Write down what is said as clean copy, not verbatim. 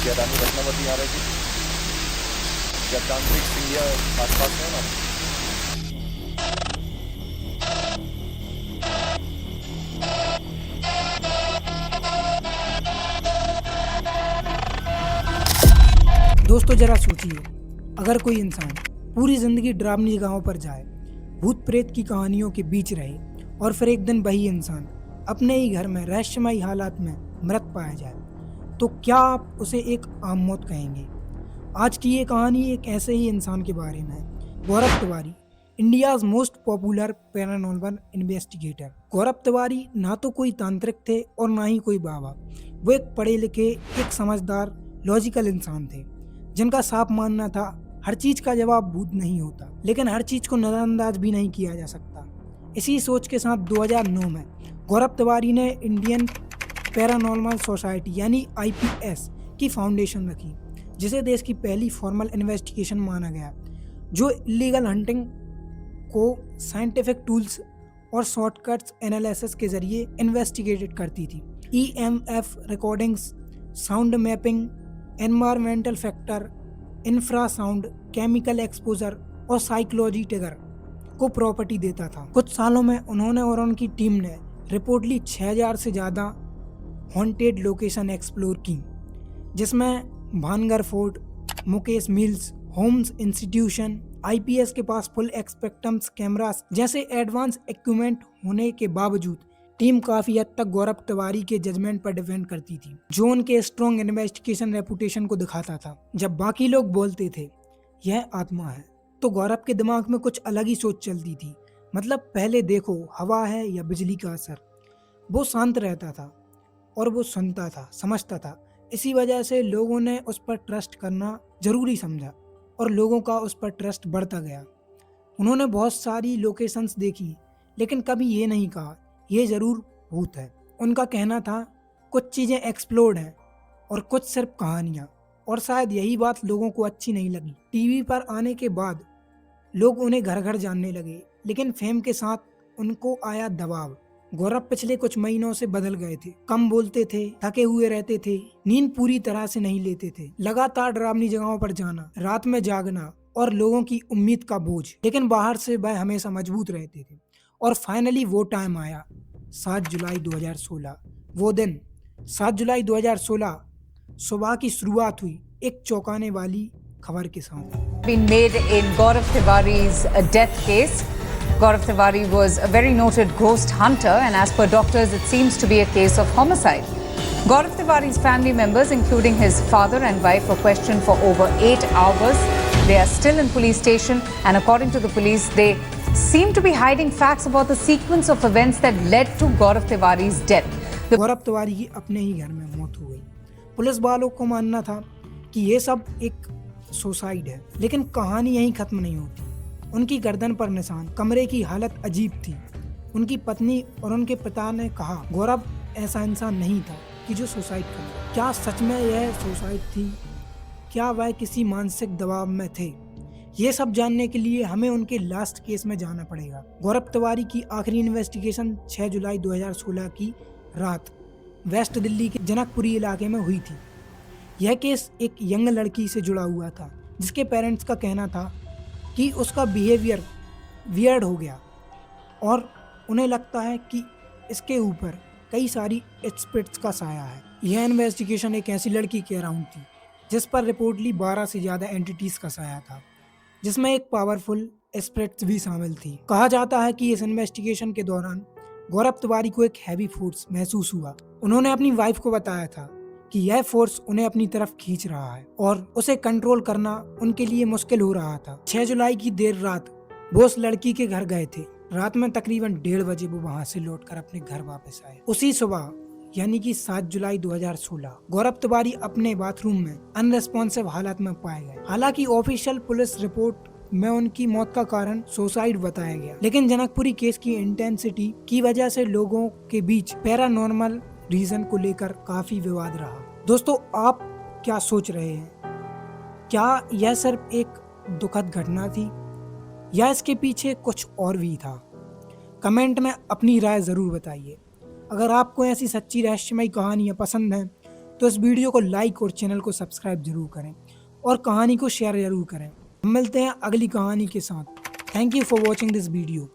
क्या रानी रत्नावती आ रही थी? क्या तांत्रिक सिंधिया आसपास में है ना? दोस्तों जरा सोचिए, अगर कोई इंसान पूरी जिंदगी डरावनी जगहों पर जाए, भूत प्रेत की कहानियों के बीच रहे और फिर एक दिन वही इंसान अपने ही घर में रहस्यमयी हालात में मृत पाया जाए, तो क्या आप उसे एक आम मौत कहेंगे? आज की ये कहानी एक ऐसे ही इंसान के बारे में है, Gaurav Tiwari, India's most popular paranormal investigator. Gaurav Tiwari ना तो कोई तांत्रिक थे और ना ही कोई बाबा। वो एक पढ़े लिखे, एक समझदार, लॉजिकल इंसान थे जिनका साफ मानना था हर चीज का जवाब भूत नहीं होता, लेकिन हर चीज को नजरअंदाज भी नहीं किया जा सकता। इसी सोच के साथ 2009 में गौरव तिवारी ने इंडियन पैरानॉर्मल सोसाइटी यानी आईपीएस की फाउंडेशन रखी, जिसे देश की पहली फॉर्मल इन्वेस्टिगेशन माना गया, जो इलीगल हंटिंग को साइंटिफिक टूल्स और शॉर्टकट्स एनालिसिस के जरिए इन्वेस्टिगेटेड करती थी। EMF recordings, sound mapping, environmental factor, infrasound, chemical exposure और साइकोलॉजी ट्रिगर को प्रॉपर्टी देता था। कुछ सालों में उन्होंने और उनकी टीम ने रिपोर्टली 6000 से ज़्यादा हॉन्टेड लोकेशन एक्सप्लोर की, जिसमें Bhangarh fort, Mukesh Mills, homes institution. IPS के पास फुल एक्सपेक्टम्स कैमरास जैसे एडवांस इक्विपमेंट होने के बावजूद टीम काफी हद तक गौरव तिवारी के जजमेंट पर डिपेंड करती थी, जो उनके स्ट्रॉन्ग इन्वेस्टिगेशन रेपुटेशन को दिखाता था। जब बाकी लोग बोलते थे यह आत्मा है, तो गौरव के दिमाग में कुछ अलग ही सोच चलती थी। मतलब पहले देखो हवा है या बिजली का असर। वो शांत रहता था और वो सुनता था, समझता था। इसी वजह से लोगों ने उस पर ट्रस्ट करना जरूरी समझा और लोगों का उस पर ट्रस्ट बढ़ता गया। उन्होंने बहुत सारी लोकेशंस देखी, लेकिन कभी ये नहीं कहा ये जरूर भूत है। उनका कहना था कुछ चीज़ें एक्सप्लोर्ड हैं और कुछ सिर्फ कहानियाँ। और शायद यही बात लोगों को अच्छी नहीं लगी। टीवी पर आने के बाद लोग उन्हें घर घर जानने लगे, लेकिन फेम के साथ उनको आया दबाव। गौरव पिछले कुछ महीनों से बदल गए थे, कम बोलते थे, थके हुए रहते थे, नींद पूरी तरह से नहीं लेते थे, लगातार डरावनी जगहों पर जाना, रात में जागना और लोगों की उम्मीद का बोझ। लेकिन बाहर से वह हमेशा मजबूत रहते थे। और फाइनली वो टाइम आया, 7 जुलाई 2016। वो दिन 7 जुलाई 2016 सुबह की शुरुआत हुई एक चौंकाने वाली खबर के साथ। Been made in Gaurav Tiwari's death case. Gaurav Tiwari was a very noted ghost hunter, and as per doctors, it seems to be a case of homicide. Gaurav Tiwari's family members, including his father and wife, were questioned for over 8 hours. They are still in police station, and according to the police, they seem to be hiding facts about the sequence of events that led to Gaurav Tiwari's death. गौरव तिवारी की अपने ही घर में मौत हो गई। Police वालों को मानना था कि ये सब एक सुसाइड है, लेकिन कहानी यहीं खत्म नहीं होती। उनकी गर्दन पर निशान, कमरे की हालत अजीब थी। उनकी पत्नी और उनके पिता ने कहा गौरव ऐसा इंसान नहीं था कि जो सुसाइड करे। क्या सच में यह सुसाइड थी? क्या वह किसी मानसिक दबाव में थे? ये सब जानने के लिए हमें उनके लास्ट केस में जाना पड़ेगा। गौरव तिवारी की आखिरी इन्वेस्टिगेशन 6 जुलाई 2016 की रात वेस्ट दिल्ली के जनकपुरी इलाके में हुई थी। यह केस एक यंग लड़की से जुड़ा हुआ था, जिसके पेरेंट्स का कहना था कि उसका बिहेवियर वियर्ड हो गया और उन्हें लगता है कि इसके ऊपर कई सारी स्पिरिट्स का साया है। यह इन्वेस्टिगेशन एक ऐसी लड़की के अराउंड थी जिस पर रिपोर्टली 12 से ज़्यादा एंटिटीज़ का साया था, जिसमें एक पावरफुल स्पिरिट्स भी शामिल थी। कहा जाता है कि इस इन्वेस्टिगेशन के दौरान गौरव तिवारी को एक हैवी फोर्स महसूस हुआ। उन्होंने अपनी वाइफ को बताया था कि यह फोर्स उन्हें अपनी तरफ खींच रहा है और उसे कंट्रोल करना उनके लिए मुश्किल हो रहा था। 6 जुलाई की देर रात वो उस लड़की के घर गए थे। रात में तकरीबन 1:30 बजे वो वहां से लौटकर अपने घर वापस आए। उसी सुबह यानी कि 7 जुलाई 2016 गौरव तिवारी अपने बाथरूम में अनरेस्पॉन्सिव हालत में पाए गए। हालांकि ऑफिशियल पुलिस रिपोर्ट में उनकी मौत का कारण सुसाइड बताया गया, लेकिन जनकपुरी केस की इंटेंसिटी की वजह से लोगों के बीच पैरानॉर्मल रीजन को लेकर काफी विवाद रहा। दोस्तों, आप क्या सोच रहे हैं? क्या यह सिर्फ एक दुखद घटना थी या इसके पीछे कुछ और भी था? कमेंट में अपनी राय जरूर बताइए। अगर आपको ऐसी सच्ची रहस्यमयी कहानियाँ पसंद हैं तो इस वीडियो को लाइक और चैनल को सब्सक्राइब जरूर करें और कहानी को शेयर जरूर करें। हम मिलते हैं अगली कहानी के साथ। Thank you for watching this video.